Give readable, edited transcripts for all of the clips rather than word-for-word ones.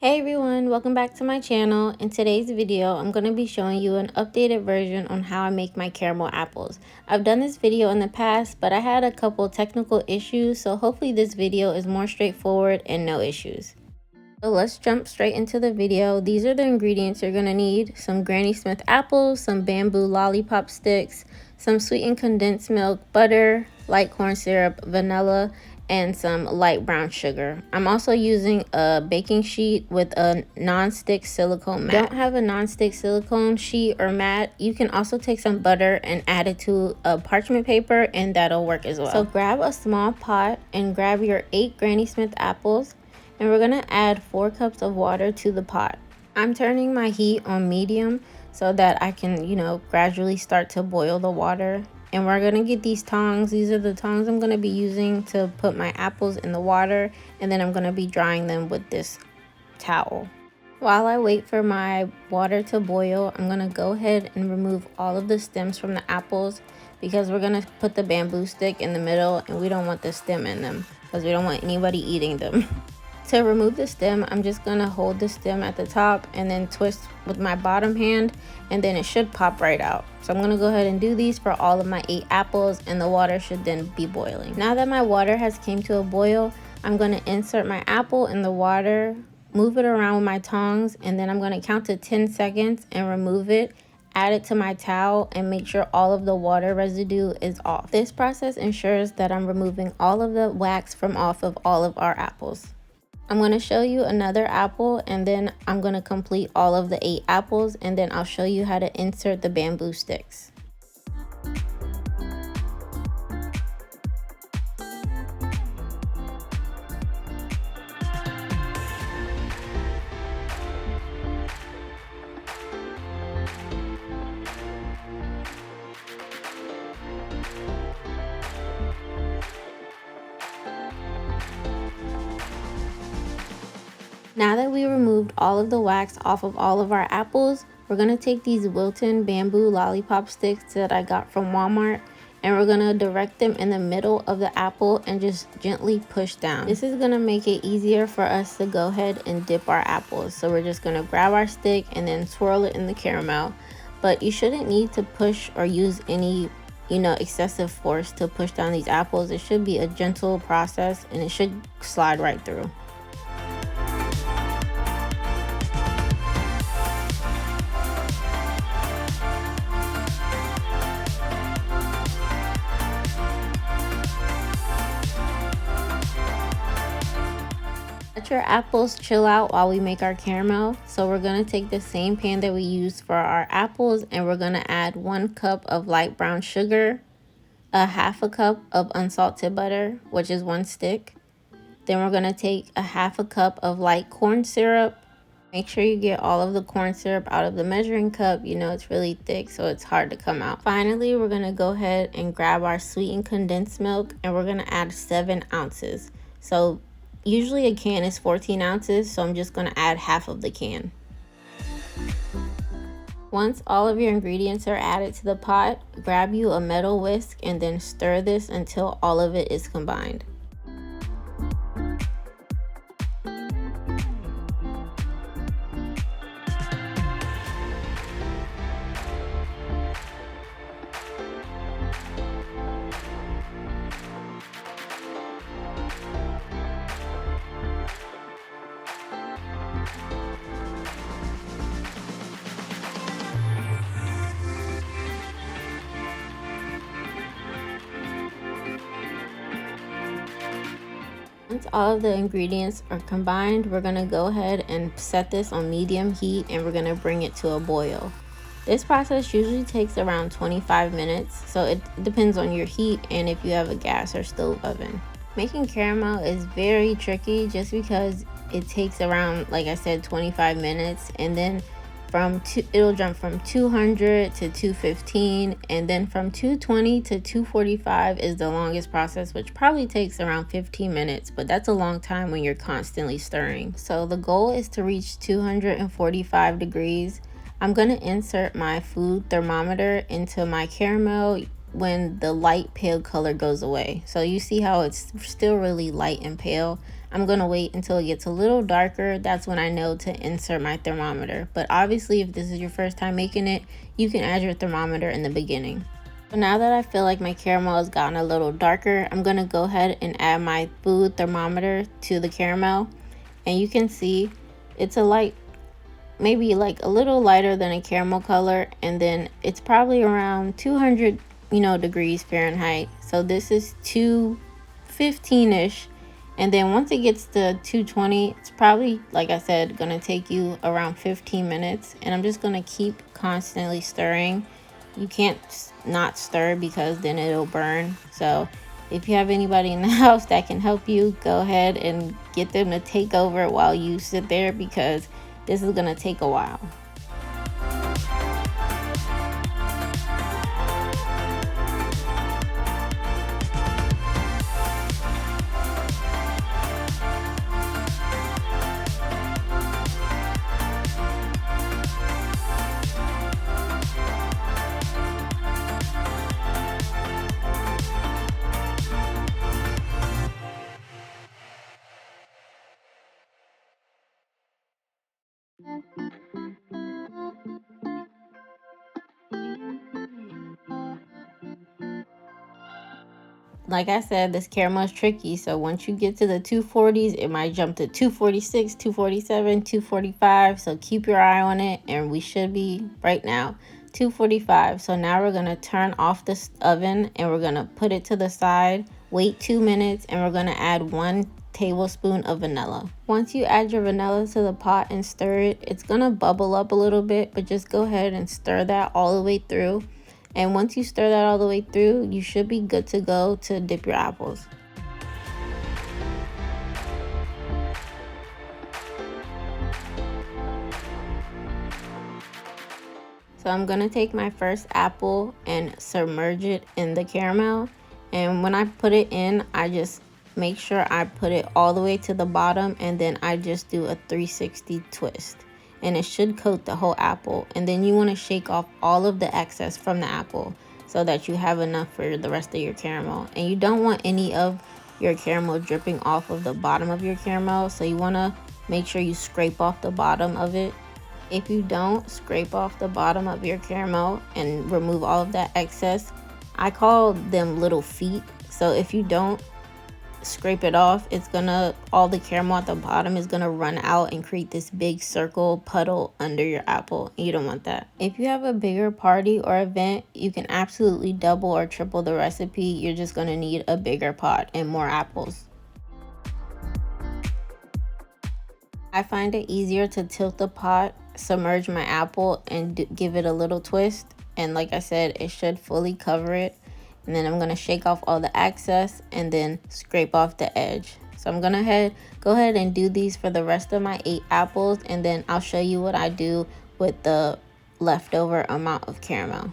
Hey everyone, welcome back to my channel. In today's video, I'm going to be showing you an updated version on how I make my caramel apples. I've done this video in the past, but I had a couple technical issues, so hopefully this video is more straightforward and no issues. So let's jump straight into the video. These are the ingredients you're going to need: some Granny Smith apples, some bamboo lollipop sticks, some sweetened condensed milk, butter, light corn syrup, vanilla, and some light brown sugar. I'm also using a baking sheet with a non-stick silicone mat. If you don't have a non-stick silicone sheet or mat, you can also take some butter and add it to a parchment paper and that'll work as well. So grab a small pot and grab your 8 Granny Smith apples, and we're gonna add 4 cups of water to the pot. I'm turning my heat on medium so that I can, gradually start to boil the water. And we're gonna get these tongs. These are the tongs I'm gonna be using to put my apples in the water, and then I'm gonna be drying them with this towel. While I wait for my water to boil, I'm gonna go ahead and remove all of the stems from the apples, because we're gonna put the bamboo stick in the middle and we don't want the stem in them because we don't want anybody eating them. To remove the stem, I'm just gonna hold the stem at the top and then twist with my bottom hand, and then it should pop right out. So I'm gonna go ahead and do these for all of my 8 apples, and the water should then be boiling. Now that my water has came to a boil, I'm gonna insert my apple in the water, move it around with my tongs, and then I'm gonna count to 10 seconds and remove it, add it to my towel, and make sure all of the water residue is off. This process ensures that I'm removing all of the wax from off of all of our apples. I'm going to show you another apple, and then I'm going to complete all of the 8 apples, and then I'll show you how to insert the bamboo sticks. Now that we removed all of the wax off of all of our apples, we're going to take these Wilton bamboo lollipop sticks that I got from Walmart, and we're going to direct them in the middle of the apple and just gently push down. This is going to make it easier for us to go ahead and dip our apples. So we're just going to grab our stick and then swirl it in the caramel. But you shouldn't need to push or use any excessive force to push down these apples. It should be a gentle process and it should slide right through. Let your apples chill out while we make our caramel. So we're going to take the same pan that we used for our apples, and we're going to add 1 cup of light brown sugar, a half a cup of unsalted butter, which is 1 stick. Then we're going to take a half a cup of light corn syrup. Make sure you get all of the corn syrup out of the measuring cup. It's really thick, so it's hard to come out. Finally, we're going to go ahead and grab our sweetened condensed milk, and we're going to add 7 ounces. So usually a can is 14 ounces, so I'm just going to add half of the can. Once all of your ingredients are added to the pot, grab you a metal whisk and then stir this until all of it is combined. Once all of the ingredients are combined, we're going to go ahead and set this on medium heat, and we're going to bring it to a boil. This process usually takes around 25 minutes, so it depends on your heat and if you have a gas or stove oven. Making caramel is very tricky just because it takes around, like I said, 25 minutes, and then it'll jump from 200 to 215, and then from 220 to 245 is the longest process, which probably takes around 15 minutes, but that's a long time when you're constantly stirring. So the goal is to reach 245 degrees. I'm going to insert my food thermometer into my caramel. when the light pale color goes away. So you see how it's still really light and pale. I'm gonna wait until it gets a little darker. That's when I know to insert my thermometer. But obviously, if this is your first time making it, you can add your thermometer in the beginning. So now that I feel like my caramel has gotten a little darker, I'm gonna go ahead and add my food thermometer to the caramel. And you can see it's a light, maybe like a little lighter than a caramel color, and then it's probably around 200 degrees Fahrenheit. So this is 215-ish, and then once it gets to 220, it's probably, like I said, gonna take you around 15 minutes. And I'm just gonna keep constantly stirring. You can't not stir because then it'll burn. So if you have anybody in the house that can help you, go ahead and get them to take over while you sit there, because this is gonna take a while. Like I said, this caramel is tricky. So once you get to the 240s, it might jump to 246, 247, 245. So keep your eye on it. And we should be right now 245. So now we're going to turn off this oven and we're going to put it to the side, wait 2 minutes, and we're going to add 1 tablespoon of vanilla. Once you add your vanilla to the pot and stir it, it's going to bubble up a little bit, but just go ahead and stir that all the way through. And once you stir that all the way through, you should be good to go to dip your apples. So I'm gonna take my first apple and submerge it in the caramel. And when I put it in, I just make sure I put it all the way to the bottom, and then I just do a 360 twist. And it should coat the whole apple. And then you wanna shake off all of the excess from the apple, so that you have enough for the rest of your caramel. And you don't want any of your caramel dripping off of the bottom of your caramel, so you want to make sure you scrape off the bottom of it. If you don't scrape off the bottom of your caramel and remove all of that excess, I call them little feet. So if you don't scrape it off, it's gonna, all the caramel at the bottom is gonna run out and create this big circle puddle under your apple. You don't want that. If you have a bigger party or event, you can absolutely double or triple the recipe. You're just gonna need a bigger pot and more apples. I find it easier to tilt the pot, submerge my apple, and give it a little twist. And like I said, it should fully cover it. And then I'm going to shake off all the excess and then scrape off the edge. So I'm going to go ahead and do these for the rest of my 8 apples, and then I'll show you what I do with the leftover amount of caramel.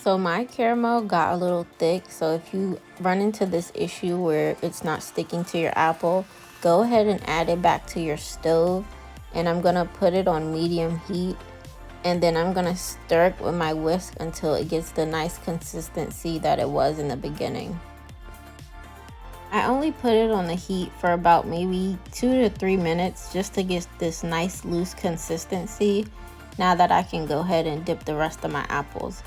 So my caramel got a little thick, so if you run into this issue where it's not sticking to your apple, go ahead and add it back to your stove. And I'm gonna put it on medium heat, and then I'm gonna stir it with my whisk until it gets the nice consistency that it was in the beginning. I only put it on the heat for about maybe 2 to 3 minutes just to get this nice loose consistency. Now that I can go ahead and dip the rest of my apples.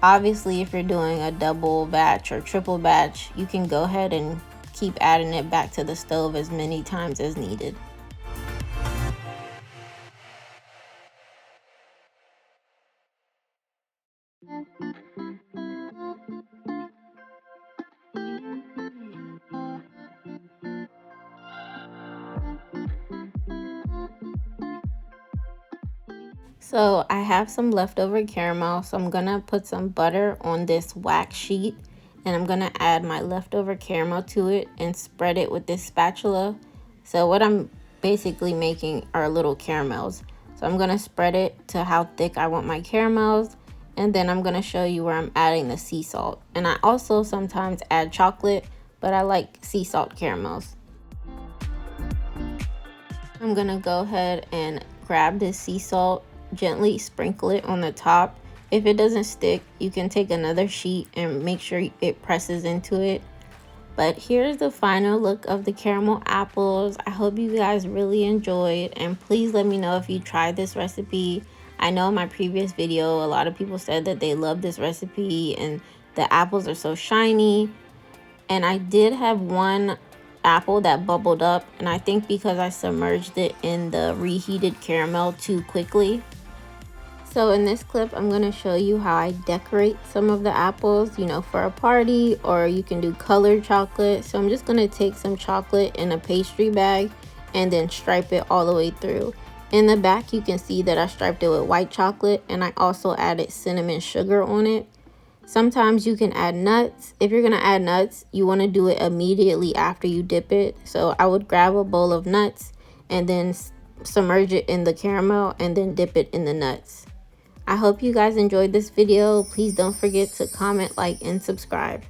Obviously, if you're doing a double batch or triple batch, you can go ahead and keep adding it back to the stove as many times as needed. So I have some leftover caramel, so I'm gonna put some butter on this wax sheet, and I'm gonna add my leftover caramel to it and spread it with this spatula. So what I'm basically making are little caramels. So So I'm going to spread it to how thick I want my caramels. And then I'm going to show you where I'm adding the sea salt. And I also sometimes add chocolate, but I like sea salt caramels. I'm going to go ahead and grab this sea salt, gently sprinkle it on the top. If it doesn't stick, you can take another sheet and make sure it presses into it. But here's the final look of the caramel apples. I hope you guys really enjoyed, and please let me know if you tried this recipe. I know in my previous video, a lot of people said that they love this recipe and the apples are so shiny. And I did have one apple that bubbled up, and I think because I submerged it in the reheated caramel too quickly. So in this clip, I'm going to show you how I decorate some of the apples, you know, for a party, or you can do colored chocolate. So I'm just going to take some chocolate in a pastry bag and then stripe it all the way through. In the back, you can see that I striped it with white chocolate, and I also added cinnamon sugar on it. Sometimes you can add nuts. If you're going to add nuts, you want to do it immediately after you dip it. So I would grab a bowl of nuts and then submerge it in the caramel and then dip it in the nuts. I hope you guys enjoyed this video. Please don't forget to comment, like, and subscribe.